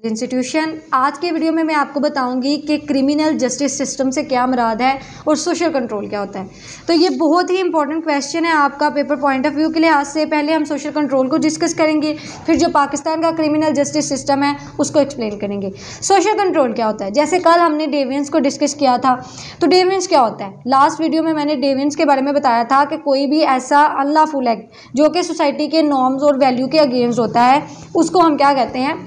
Institution. आज के video में मैं आपको बताऊंगी कि क्रिमिनल जस्टिस सिस्टम से क्या मुराद है और सोशल कंट्रोल क्या होता है। तो ये बहुत ही इंपॉर्टेंट क्वेश्चन है आपका पेपर पॉइंट ऑफ व्यू के लिहाज से। पहले हम सोशल कंट्रोल को डिस्कस करेंगे, फिर जो पाकिस्तान का क्रिमिनल जस्टिस सिस्टम है उसको एक्सप्लेन करेंगे। सोशल कंट्रोल क्या होता है, जैसे कल हमने डेविएंस को डिस्कस किया था, तो डेविएंस क्या होता है। लास्ट वीडियो में मैंने डेविएंस के बारे में बताया था कि कोई भी ऐसा अनलॉफुल एक्ट जो कि सोसाइटी के नॉर्म्स और वैल्यू के अगेंस्ट होता है उसको हम क्या कहते हैं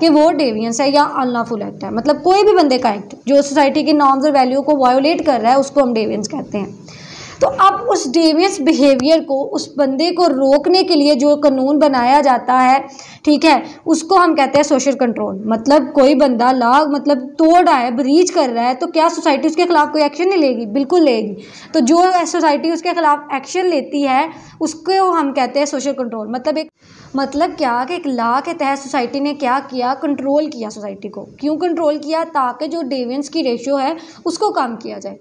कि वो डेविएंस है या अनलॉफुल एक्ट है। मतलब कोई भी बंदे का एक्ट जो सोसाइटी की नॉर्म्स और वैल्यू को वायोलेट कर रहा है उसको हम डेविएंस कहते हैं। तो अब उस डेविएंस बिहेवियर को, उस बंदे को रोकने के लिए जो कानून बनाया जाता है, ठीक है, उसको हम कहते हैं सोशल कंट्रोल। मतलब कोई बंदा लॉ मतलब तोड़ रहा है, ब्रीच कर रहा है, तो क्या सोसाइटी उसके खिलाफ कोई एक्शन नहीं लेगी? बिल्कुल लेगी। तो जो सोसाइटी उसके खिलाफ एक्शन लेती है उसको हम कहते हैं सोशल कंट्रोल। मतलब क्या कि एक लॉ के तहत सोसाइटी ने क्या किया, कंट्रोल किया सोसाइटी को। क्यों कंट्रोल किया? ताकि जो डेविएंस की रेशियो है उसको कम किया जाए।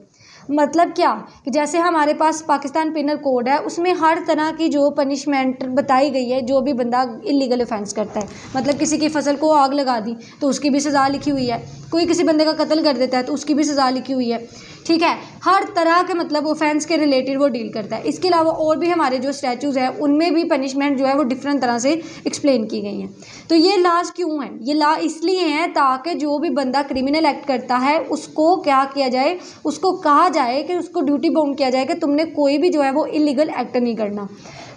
मतलब क्या कि जैसे हमारे पास पाकिस्तान पिनल कोड है, उसमें हर तरह की जो पनिशमेंट बताई गई है जो भी बंदा इलीगल ऑफेंस करता है। मतलब किसी की फसल को आग लगा दी तो उसकी भी सज़ा लिखी हुई है, कोई किसी बंदे का कत्ल कर देता है तो उसकी भी सज़ा लिखी हुई है, ठीक है। हर तरह के मतलब ऑफेंस के रिलेटेड वो डील करता है। इसके अलावा और भी हमारे जो स्टैचूज़ हैं उनमें भी पनिशमेंट जो है वो डिफरेंट तरह से एक्सप्लेन की गई हैं। तो ये लॉज क्यों है? ये लॉ इसलिए हैं ताकि जो भी बंदा क्रिमिनल एक्ट करता है उसको क्या किया जाए, उसको कहा जाए कि उसको ड्यूटी बाउंड किया जाए कि तुमने कोई भी जो है वो इलीगल एक्ट नहीं करना।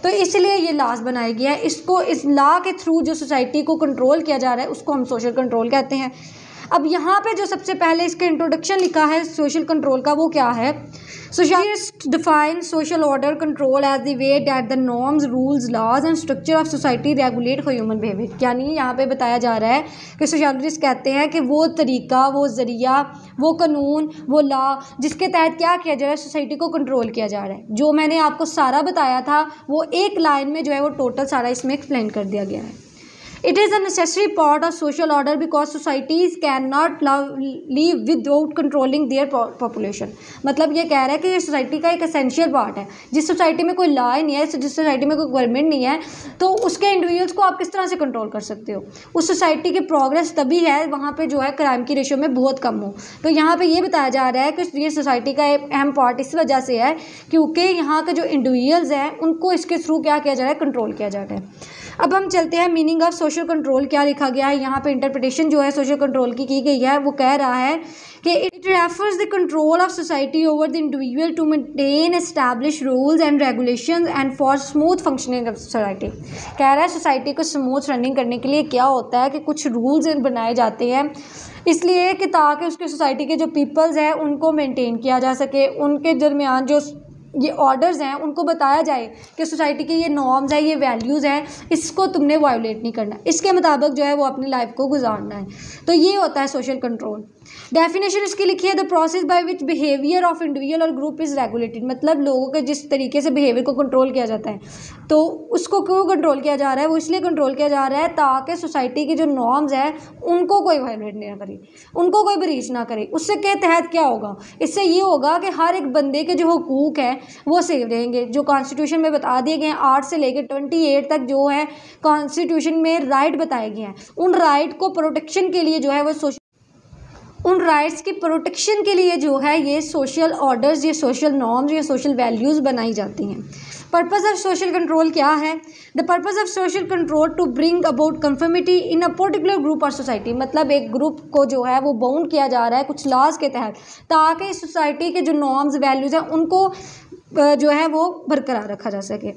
तो इसलिए ये लॉज बनाया गया है। इसको इस लॉ के थ्रू जो सोसाइटी को कंट्रोल किया जा रहा है उसको हम सोशल कंट्रोल कहते हैं। अब यहाँ पे जो सबसे पहले इसका इंट्रोडक्शन लिखा है सोशल कंट्रोल का, वो क्या है? Socialist define social order control as the way that the norms, rules, laws and structure of society regulate for human behaviour. यानी यहाँ पे बताया जा रहा है कि सोशलिस्ट कहते हैं कि वो तरीका, वो ज़रिया, वो कानून, वो लॉ जिसके तहत क्या किया जा रहा है, सोसाइटी को कंट्रोल किया जा रहा है। जो मैंने आपको सारा बताया था वो एक लाइन में जो है वो टोटल सारा इसमें एक्सप्लेन कर दिया गया है। It is a necessary part of social order because societies cannot live without controlling their population। मतलब ये कह रहा है कि ये सोसाइटी का एक एसेंशियल पार्ट है। जिस सोसाइटी में कोई लॉ ही नहीं है, जिस सोसाइटी में कोई गवर्नमेंट नहीं है, तो उसके इंडिविजुअल्स को आप किस तरह से कंट्रोल कर सकते हो? उस सोसाइटी की प्रोग्रेस तभी है वहाँ पे जो है क्राइम की रेशियो में बहुत कम हो। तो यहाँ पे ये बताया जा रहा है कि ये सोसाइटी का एक अहम पार्ट इस वजह से है क्योंकि यहाँ के जो इंडिविजुअल्स हैं उनको इसके थ्रू क्या किया जा रहा है, कंट्रोल किया जा रहा है। अब हम चलते हैं मीनिंग ऑफ सोशल कंट्रोल क्या लिखा गया है। यहाँ पे इंटरप्रिटेशन जो है सोशल कंट्रोल की गई है। वो कह रहा है कि it refers the control of society over the individual to maintain establish rules and regulations and for smooth functioning of society. कह रहा है सोसाइटी को स्मूथ रनिंग करने के लिए क्या होता है कि कुछ रूल्स बनाए जाते हैं इसलिए कि ताकि उसके सोसाइटी के जो पीपल्स हैं उनको मेनटेन किया जा सके। उनके दरमियान जो ये ऑर्डर्स हैं उनको बताया जाए कि सोसाइटी के ये नॉर्म्स है, ये वैल्यूज़ हैं, इसको तुमने वायोलेट नहीं करना, इसके मुताबिक जो है वो अपनी लाइफ को गुजारना है। तो ये होता है सोशल कंट्रोल। डेफिनेशन इसकी लिखी है, the process by which behaviour of individual और ग्रुप इज़ रेगुलेटेड। मतलब लोगों के जिस तरीके से बिहेवियर को कंट्रोल किया जाता है, तो उसको क्यों कंट्रोल किया जा रहा है? वो इसलिए कंट्रोल किया जा रहा है ताकि सोसाइटी की जो नॉर्म्स है उनको कोई वायोलेट ना करे, उनको कोई ब्रीच ना करे। उससे के तहत क्या होगा? इससे ये होगा कि हर एक बंदे के जो हुकूक है वो सेव रहेंगे। जो कॉन्स्टिट्यूशन में बता दिए गए हैं 8 से लेकर 28 तक जो है कॉन्स्टिट्यूशन में राइट बताए गए हैं, उन राइट को प्रोटेक्शन के लिए जो है वो उन राइट्स की प्रोटेक्शन के लिए जो है ये सोशल ऑर्डर्स, ये सोशल नॉर्म्स, ये सोशल वैल्यूज़ बनाई जाती हैं। पर्पज़ ऑफ सोशल कंट्रोल क्या है? The purpose of social control to bring about conformity in a particular group और सोसाइटी। मतलब एक ग्रुप को जो है वो बाउंड किया जा रहा है कुछ लॉज के तहत ताकि सोसाइटी के जो नॉर्म्स, वैल्यूज़ हैं उनको जो है वो बरकरार रखा जा सके।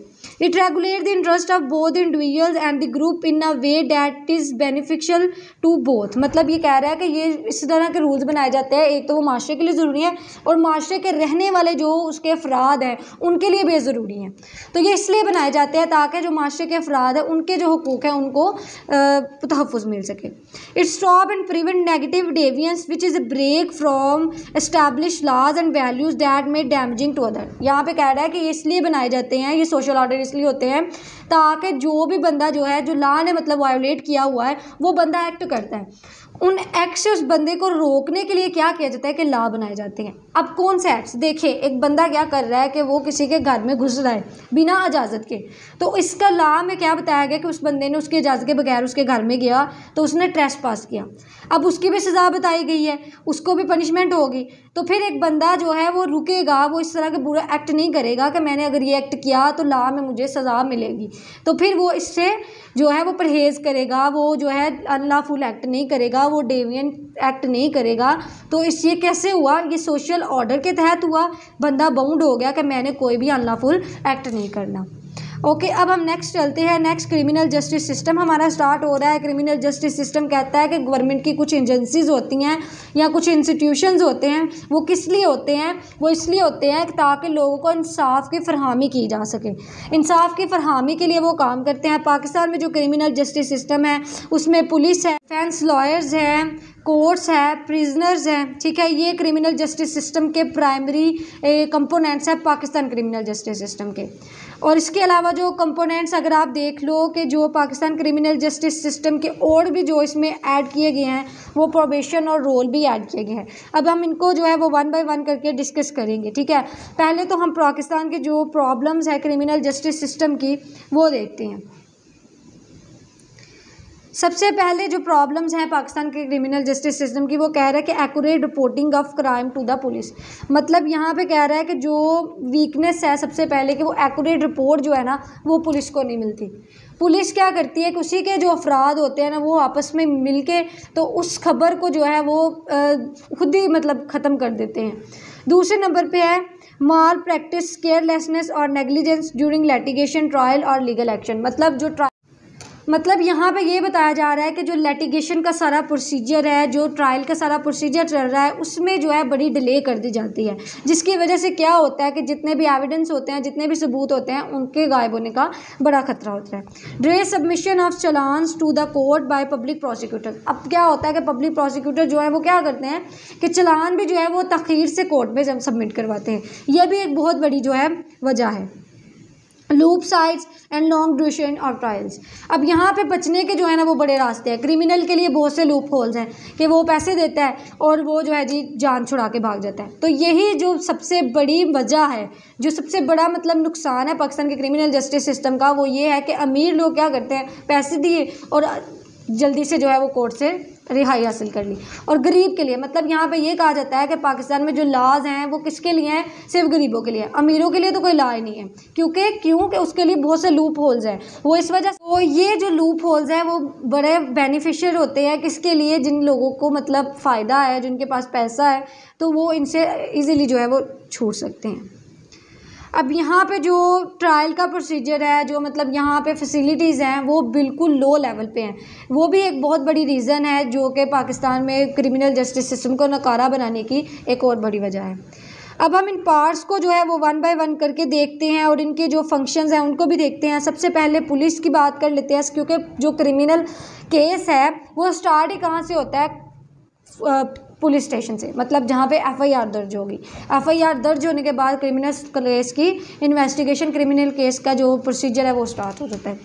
It regulate the interest of both individuals and the group in a way that is beneficial to both. मतलब ये कह रहा है कि ये इस तरह के रूल्स बनाए जाते हैं, एक तो वो माशरे के लिए ज़रूरी है और माशरे के रहने वाले जो उसके अफराद हैं उनके लिए भी ज़रूरी हैं। तो ये इसलिए बनाए जाते हैं ताकि जो माशरे के अफराद हैं उनके जो हुकूक हैं उनको तहफ़्फ़ुज़ मिल सके। It stop and prevent negative deviance which is a break from establish laws and values that may damaging to other. यहाँ पे कह रहा है कि ये इसलिए बनाए जाते हैं, ये सोशल ऑर्डर इसलिए होते हैं ताकि जो भी बंदा जो है, जो लॉ ने मतलब वायोलेट किया हुआ है, वो बंदा एक्ट करता है, उन एक्ट से उस बंदे को रोकने के लिए क्या किया जाता है कि लॉ बनाए जाते हैं। अब कौन से एक्ट्स? देखिए, एक बंदा क्या कर रहा है कि वो किसी के घर में घुस रहा है बिना इजाज़त के, तो इसका लॉ में क्या बताया गया कि उस बंदे ने उसकी इजाज़त के बगैर उसके घर में गया तो उसने ट्रेसपास किया। अब उसकी भी सज़ा बताई गई है, उसको भी पनिशमेंट होगी। तो फिर एक बंदा जो है वो रुकेगा, वो इस तरह के बुरा एक्ट नहीं करेगा कि मैंने अगर ये एक्ट किया तो लॉ में मुझे सज़ा मिलेगी, तो फिर वो इससे जो है वो परहेज़ करेगा, वो जो है अनलॉफुल एक्ट नहीं करेगा, वो डेविएंट एक्ट नहीं करेगा। तो इस ये कैसे हुआ? ये सोशल ऑर्डर के तहत हुआ, बंदा बाउंड हो गया कि मैंने कोई भी अनलॉफुल एक्ट नहीं करना। ओके, अब हम नेक्स्ट चलते हैं। नेक्स्ट क्रिमिनल जस्टिस सिस्टम हमारा स्टार्ट हो रहा है। क्रिमिनल जस्टिस सिस्टम कहता है कि गवर्नमेंट की कुछ एजेंसीज होती हैं या कुछ इंस्टीट्यूशंस होते हैं, वो किस लिए होते हैं? वो इसलिए होते हैं ताकि लोगों को इंसाफ की फरहमी की जा सके। इंसाफ की फरहमी के लिए वो काम करते हैं। पाकिस्तान में जो क्रिमिनल जस्टिस सिस्टम है उसमें पुलिस है, डिफेंस लॉयर्स हैं, कोर्ट्स है, प्रिजनर्स हैं, ठीक है। ये क्रिमिनल जस्टिस सिस्टम के प्राइमरी कंपोनेंट्स हैं पाकिस्तान क्रिमिनल जस्टिस सिस्टम के। और इसके अलावा जो कंपोनेंट्स अगर आप देख लो कि जो पाकिस्तान क्रिमिनल जस्टिस सिस्टम के और भी जो इसमें ऐड किए गए हैं, वो प्रोबेशन और रोल भी ऐड किए गए हैं। अब हम इनको जो है वो वन बाय वन करके डिस्कस करेंगे, ठीक है। पहले तो हम पाकिस्तान के जो प्रॉब्लम्स है क्रिमिनल जस्टिस सिस्टम की वो देखते हैं। सबसे पहले जो प्रॉब्लम्स हैं पाकिस्तान के क्रिमिनल जस्टिस सिस्टम की, वो कह रहा है कि accurate reporting of crime to the police. मतलब यहाँ पे कह रहा है कि जो वीकनेस है सबसे पहले कि वो एक्यूरेट रिपोर्ट जो है ना वो पुलिस को नहीं मिलती। पुलिस क्या करती है कि उसी के जो अफराद होते हैं ना वो आपस में मिल के तो उस खबर को जो है वो खुद ही मतलब ख़त्म कर देते हैं। दूसरे नंबर पे है माल प्रैक्टिस, केयरलेसनेस और नेग्लिजेंस ड्यूरिंग लिटिगेशन, ट्रायल और लीगल एक्शन। मतलब यहाँ पे ये बताया जा रहा है कि जो लिटिगेशन का सारा प्रोसीजर है, जो ट्रायल का सारा प्रोसीजर चल रहा है, उसमें जो है बड़ी डिले कर दी जाती है, जिसकी वजह से क्या होता है कि जितने भी एविडेंस होते हैं, जितने भी सबूत होते हैं, उनके गायब होने का बड़ा खतरा होता है। Delay submission of challans to the court by public prosecutor. अब क्या होता है कि पब्लिक प्रोसिक्यूटर जो है वो क्या करते हैं कि चलान भी जो है वो तखीर से कोर्ट में जब सबमिट करवाते हैं। यह भी एक बहुत बड़ी जो है वजह है। Loop sides and long duration of trials. अब यहाँ पे बचने के जो है ना वो बड़े रास्ते हैं। क्रिमिनल के लिए बहुत से लूप होल्स हैं कि वो पैसे देता है और वो जो है जी जान छुड़ा के भाग जाता है। तो यही जो सबसे बड़ी वजह है, जो सबसे बड़ा मतलब नुकसान है पाकिस्तान के क्रिमिनल जस्टिस सिस्टम का, वो ये है कि अमीर लोग क्या करते हैं, पैसे दिए और जल्दी से जो है वो कोर्ट से रिहाई हासिल कर ली। और गरीब के लिए मतलब यहाँ पे ये कहा जाता है कि पाकिस्तान में जो लॉज हैं वो किसके लिए हैं? सिर्फ गरीबों के लिए। अमीरों के लिए तो कोई लॉ ही नहीं है, क्योंकि उसके लिए बहुत से लूप होल्स हैं। वो इस वजह से वो ये जो लूप होल्स हैं वो बड़े बेनिफिशियल होते हैं किसके लिए? जिन लोगों को मतलब फ़ायदा है, जिनके पास पैसा है, तो वो इनसे ईज़िली जो है वो छूट सकते हैं। अब यहाँ पे जो ट्रायल का प्रोसीजर है, जो मतलब यहाँ पे फैसिलिटीज़ हैं वो बिल्कुल लो लेवल पे हैं। वो भी एक बहुत बड़ी रीज़न है जो कि पाकिस्तान में क्रिमिनल जस्टिस सिस्टम को नकारा बनाने की एक और बड़ी वजह है। अब हम इन पार्ट्स को जो है वो वन बाय वन करके देखते हैं और इनके जो फंक्शंस हैं उनको भी देखते हैं। सबसे पहले पुलिस की बात कर लेते हैं, क्योंकि जो क्रिमिनल केस है वो स्टार्ट ही कहाँ से होता है? पुलिस स्टेशन से, मतलब जहाँ पे एफआईआर दर्ज होगी। एफआईआर दर्ज होने के बाद क्रिमिनल केस की इन्वेस्टिगेशन, क्रिमिनल केस का जो प्रोसीजर है वो स्टार्ट हो जाता है।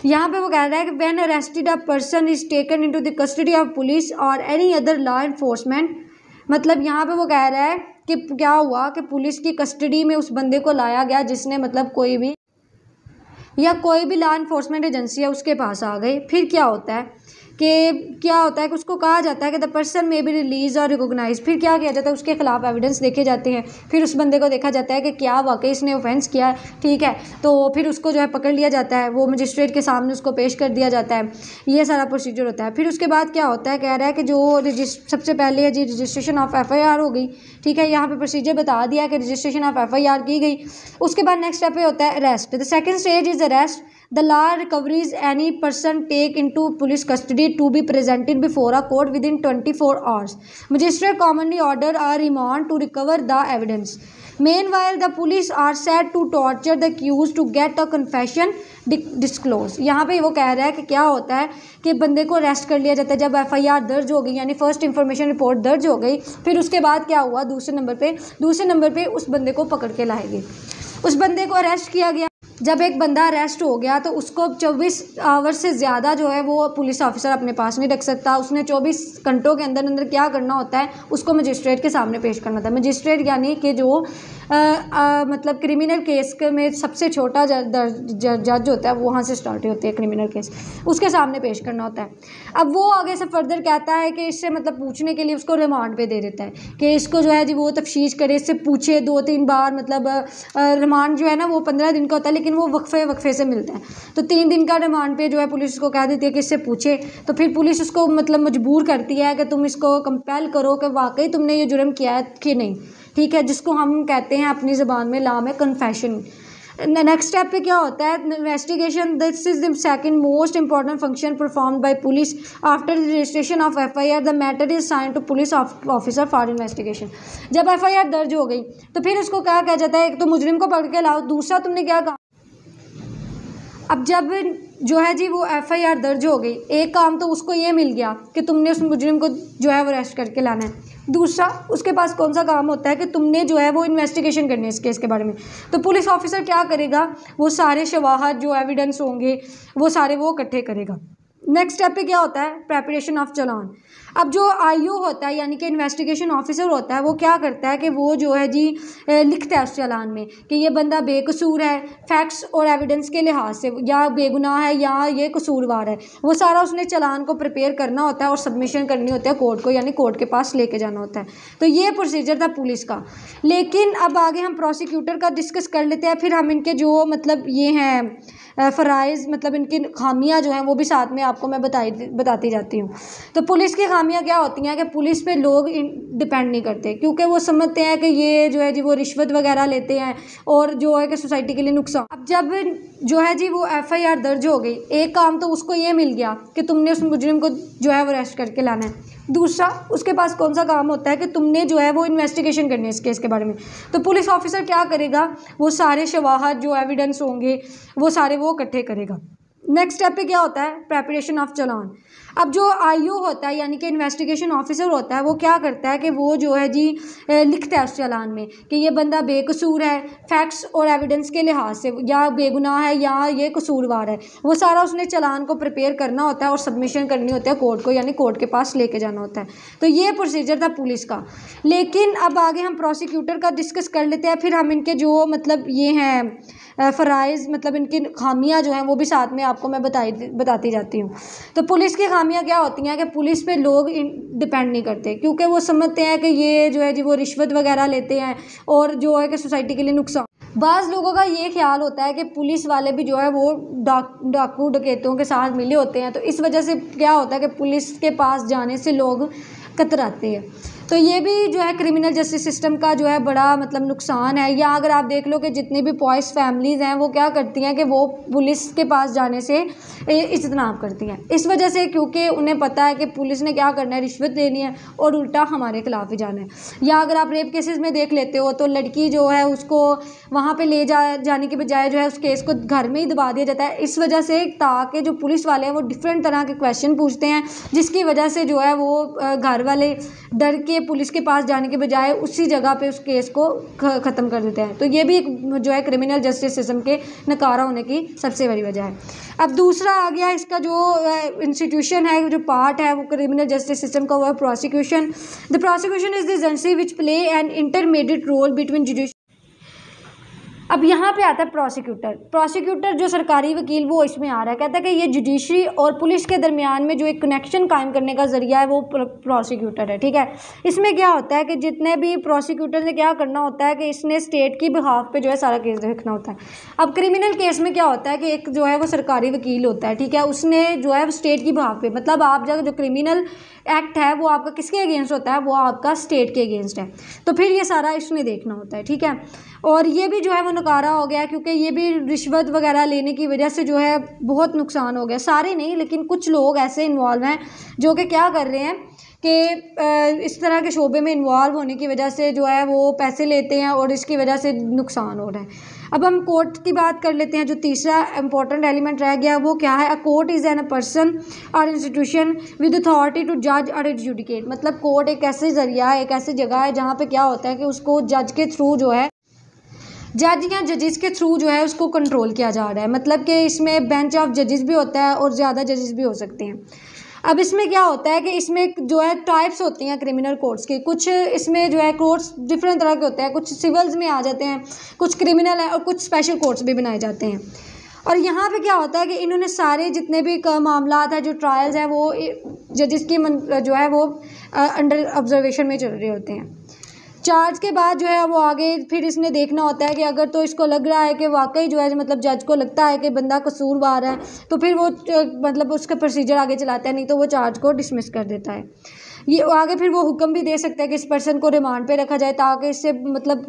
यहाँ पे वो कह रहा है कि when arrested a person is taken into the custody of police और एनी अदर लॉ एनफोर्समेंट। मतलब यहाँ पे वो कह रहा है कि क्या हुआ कि पुलिस की कस्टडी में उस बंदे को लाया गया जिसने मतलब कोई भी लॉ एनफोर्समेंट एजेंसी है उसके पास आ गई। फिर क्या होता है कि उसको कहा जाता है कि the person may be release और रिकॉग्नाइज। फिर क्या किया जाता है? उसके खिलाफ एविडेंस देखे जाते हैं। फिर उस बंदे को देखा जाता है कि क्या वाकई इसने ऑफेंस किया है, ठीक है। तो फिर उसको जो है पकड़ लिया जाता है, वो मजिस्ट्रेट के सामने उसको पेश कर दिया जाता है। ये सारा प्रोसीजर होता है। फिर उसके बाद क्या होता है? कह रहा है कि जो सबसे पहले है जी रजिस्ट्रेशन ऑफ एफआईआर हो गई, ठीक है। यहाँ पे प्रोसीजर बता दिया कि रजिस्ट्रेशन ऑफ एफआईआर की गई। उसके बाद नेक्स्ट स्टेप होता है arrest. The second stage is arrest. The law recoveries any person take into police custody to be presented before a court within 24 hours. Magistrate commonly order a remand to recover the evidence. Meanwhile, the police are said to torture the accused to get a confession disclosed. यहाँ पे वो कह रहा है कि क्या होता है कि बंदे को अरेस्ट कर लिया जाता है जब एफआईआर दर्ज हो गई, यानी फर्स्ट इंफॉर्मेशन रिपोर्ट दर्ज हो गई। फिर उसके बाद क्या हुआ? दूसरे नंबर पे उस बंदे को पकड़ के लाएंगे। उस बंदे को अरेस्ट किया गया। जब एक बंदा अरेस्ट हो गया तो उसको 24 आवर से ज़्यादा जो है वो पुलिस ऑफिसर अपने पास नहीं रख सकता। उसने 24 घंटों के अंदर अंदर क्या करना होता है, उसको मजिस्ट्रेट के सामने पेश करना होता है। मजिस्ट्रेट यानी कि जो मतलब क्रिमिनल केस में सबसे छोटा जज होता है, वो वहाँ से स्टार्ट होती है क्रिमिनल केस, उसके सामने पेश करना होता है। अब वो आगे से फर्दर कहता है कि इससे मतलब पूछने के लिए उसको रिमांड पे दे देता है कि इसको जो है जी वो तफ्तीश करे, इससे पूछे 2-3 बार। मतलब रिमांड जो है ना वो 15 दिन का होता है, लेकिन वो वक्फे से मिलता है। तो 3 दिन का रिमांड पे जो है पुलिस उसको कह देती है कि इससे पूछे। तो फिर पुलिस उसको मतलब मजबूर करती है कि तुम इसको कंपेल करो कि वाकई तुमने ये जुर्म किया है कि नहीं, ठीक है, जिसको हम कहते हैं अपनी ज़बान में लॉ में कन्फेशन। नेक्स्ट स्टेप पे क्या होता है, investigation. This is the second most important function performed by police after the registration of FIR। The matter is sine to police officer for investigation. जब FIR दर्ज हो गई तो फिर उसको क्या कहा जाता है, एक तो मुजरिम को पकड़ के लाओ, दूसरा तुमने क्या कहा। अब जब जो है जी वो FIR दर्ज हो गई, एक काम तो उसको ये मिल गया कि तुमने उस मुजरिम को जो है वो अरेस्ट करके लाना है। दूसरा उसके पास कौन सा काम होता है कि तुमने जो है वो इन्वेस्टिगेशन करनी है इस केस के बारे में। तो पुलिस ऑफिसर क्या करेगा, वो सारे शवाहद जो एविडेंस होंगे वो सारे वो इकट्ठे करेगा। नेक्स्ट स्टेप पे क्या होता है, प्रेपरेशन ऑफ चालान। अब जो IO होता है यानी कि इन्वेस्टिगेशन ऑफिसर होता है, वो क्या करता है कि वो जो है जी लिखता है उस चालान में कि ये बंदा बेकसूर है फैक्ट्स और एविडेंस के लिहाज से, या बेगुनाह है या ये कसूरवार है। वो सारा उसने चालान को प्रिपेयर करना होता है और सबमिशन करनी होती है कोर्ट को, यानी कोर्ट के पास लेके जाना होता है। तो ये प्रोसीजर था पुलिस का। लेकिन अब आगे हम प्रोसिक्यूटर का डिस्कस कर लेते हैं, फिर हम इनके जो मतलब ये हैं फ़राइज़, मतलब इनकी खामियां जो हैं वो भी साथ में आपको मैं बताती जाती हूँ। तो पुलिस की खामियां क्या होती हैं कि पुलिस पे लोग डिपेंड नहीं करते, क्योंकि वो समझते हैं कि ये जो है जी वो रिश्वत वगैरह लेते हैं और जो है कि सोसाइटी के लिए नुकसान। अब जब जो है जी वो FIR दर्ज हो गई, एक काम तो उसको ये मिल गया कि तुमने उस मुजरिम को जो है वो अरेस्ट करके लाना है। दूसरा उसके पास कौन सा काम होता है कि तुमने जो है वो इन्वेस्टिगेशन करनी है इस केस के बारे में। तो पुलिस ऑफिसर क्या करेगा, वो सारे शवाहद जो एविडेंस होंगे वो सारे वो इकट्ठे करेगा। नेक्स्ट स्टेप पे क्या होता है, प्रेपरेशन ऑफ चालान। अब जो IO होता है यानी कि इन्वेस्टिगेशन ऑफिसर होता है, वो क्या करता है कि वो जो है जी लिखता है उस चालान में कि ये बंदा बेकसूर है फैक्ट्स और एविडेंस के लिहाज से, या बेगुनाह है या ये कसूरवार है। वो सारा उसने चालान को प्रिपेयर करना होता है और सबमिशन करनी होती है कोर्ट को, यानी कोर्ट के पास लेके जाना होता है। तो ये प्रोसीजर था पुलिस का। लेकिन अब आगे हम प्रोसिक्यूटर का डिस्कस कर लेते हैं, फिर हम इनके जो मतलब ये हैं फ़राइज़, मतलब इनकी खामियां जो हैं वो भी साथ में आपको मैं बताती जाती हूँ। तो पुलिस की खामियां क्या होती हैं कि पुलिस पे लोग डिपेंड नहीं करते, क्योंकि वो समझते हैं कि ये जो है जी वो रिश्वत वगैरह लेते हैं और जो है कि सोसाइटी के लिए नुकसान। बाज़ लोगों का ये ख्याल होता है कि पुलिस वाले भी जो है वो डाकू डकैतों के साथ मिले होते हैं, तो इस वजह से क्या होता है कि पुलिस के पास जाने से लोग कतराते हैं। तो ये भी जो है क्रिमिनल जस्टिस सिस्टम का जो है बड़ा मतलब नुकसान है। या अगर आप देख लो कि जितनी भी पॉइस फैमिलीज़ हैं वो क्या करती हैं कि वो पुलिस के पास जाने से इज्तनाब करती हैं, इस वजह से, क्योंकि उन्हें पता है कि पुलिस ने क्या करना है, रिश्वत देनी है और उल्टा हमारे खिलाफ ही जाना है। या अगर आप रेप केसेस में देख लेते हो तो लड़की जो है उसको वहाँ पे ले जाने के बजाय जो है उस केस को घर में ही दबा दिया जाता है, इस वजह से, ताकि जो पुलिस वाले हैं वो डिफरेंट तरह के क्वेश्चन पूछते हैं, जिसकी वजह से जो है वो घर वाले डर के पुलिस के पास जाने के बजाय उसी जगह पे उस केस को ख़त्म कर देते हैं। तो ये भी एक जो है क्रिमिनल जस्टिस सिस्टम के नकारा होने की सबसे बड़ी वजह है। अब दूसरा आ गया इसका जो इंस्टीट्यूशन है, जो पार्ट है वो क्रिमिनल जस्टिस सिस्टम का, वो है prosecution. The prosecution is the agency which play an intermediate role between judicial. अब यहाँ पे आता है प्रोसिक्यूटर जो सरकारी वकील वो इसमें आ रहा है, कहता है कि ये जुडिशरी और पुलिस के दरमियान में जो एक कनेक्शन कायम करने का ज़रिया है वो प्रोसिक्यूटर है, ठीक है। इसमें क्या होता है कि जितने भी प्रोसिक्यूटर ने क्या करना होता है कि इसने स्टेट की बिहाफ पे जो है सारा केस देखना होता है। अब क्रिमिनल केस में क्या होता है कि एक जो है वो सरकारी वकील होता है, ठीक है, उसने जो है स्टेट की बिहाफ पे, मतलब आप जो क्रिमिनल एक्ट है वो आपका किसके अगेंस्ट होता है, वो आपका स्टेट के अगेंस्ट है। तो फिर ये सारा इसने देखना होता है, ठीक है। और ये भी जो है वो नकारा हो गया, क्योंकि ये भी रिश्वत वगैरह लेने की वजह से जो है बहुत नुकसान हो गया। सारे नहीं, लेकिन कुछ लोग ऐसे इन्वॉल्व हैं जो कि क्या कर रहे हैं कि इस तरह के शोबे में इन्वॉल्व होने की वजह से जो है वो पैसे लेते हैं और इसकी वजह से नुकसान हो रहा है। अब हम कोर्ट की बात कर लेते हैं। जो तीसरा इंपॉर्टेंट एलिमेंट रह गया वो क्या है, a court is an a person और इंस्टीट्यूशन विद अथॉरिटी टू जज और एडजुडिकेट। मतलब कोर्ट एक ऐसे ज़रिया है, एक ऐसी जगह है जहाँ पे क्या होता है कि उसको जज के थ्रू जो है जज या जजेस के थ्रू जो है उसको कंट्रोल किया जा रहा है, मतलब कि इसमें बेंच ऑफ जजेस भी होता है और ज़्यादा जजेस भी हो सकते हैं। अब इसमें क्या होता है कि इसमें जो है टाइप्स होती हैं क्रिमिनल कोर्ट्स की। कुछ इसमें जो है कोर्ट्स डिफरेंट तरह के होते हैं, कुछ सिविल्स में आ जाते हैं, कुछ क्रिमिनल है और कुछ स्पेशल कोर्ट्स भी बनाए जाते हैं। और यहाँ पे क्या होता है कि इन्होंने सारे जितने भी मामला है, जो ट्रायल्स हैं, वो जजेस की जो है वो अंडर ऑब्जर्वेशन में चल रहे होते हैं। चार्ज के बाद जो है वो आगे फिर इसने देखना होता है कि अगर तो इसको लग रहा है कि वाकई जो है मतलब जज को लगता है कि बंदा कसूरवार है, तो फिर वो मतलब उसका प्रोसीजर आगे चलाता है, नहीं तो वो चार्ज को डिसमिस कर देता है। ये आगे फिर वो हुक्म भी दे सकता है कि इस पर्सन को रिमांड पे रखा जाए, ताकि इससे मतलब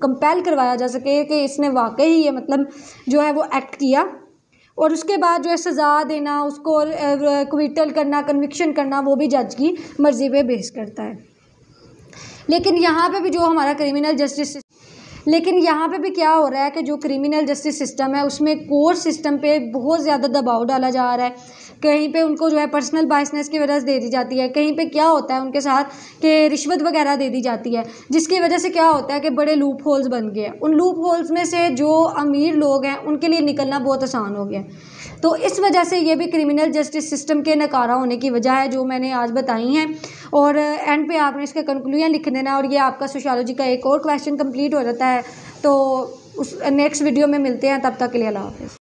कंपेल करवाया जा सके कि इसने वाकई ये मतलब जो है वो एक्ट किया। और उसके बाद जो है सज़ा देना, उसको क्विटल करना, कन्विक्शन करना, वो भी जज की मर्ज़ी पे बेस करता है। लेकिन यहाँ पे भी जो हमारा क्रिमिनल जस्टिस यहाँ पे भी क्या हो रहा है कि जो क्रिमिनल जस्टिस सिस्टम है उसमें कोर्ट सिस्टम पे बहुत ज़्यादा दबाव डाला जा रहा है। कहीं पे उनको जो है पर्सनल बायसनेस की वजह से दे दी जाती है, कहीं पे क्या होता है उनके साथ कि रिश्वत वगैरह दे दी जाती है, जिसकी वजह से क्या होता है कि बड़े लूप होल्स बन गए हैं। उन लूप होल्स में से जो अमीर लोग हैं उनके लिए निकलना बहुत आसान हो गया। तो इस वजह से ये भी क्रिमिनल जस्टिस सिस्टम के नकारा होने की वजह है, जो मैंने आज बताई हैं। और एंड पे आपने इसका कंक्लूजन लिख देना, और ये आपका सोशियोलॉजी का एक और क्वेश्चन कंप्लीट हो जाता है। तो उस नेक्स्ट वीडियो में मिलते हैं, तब तक के लिए अल्लाह हाफ़िज़।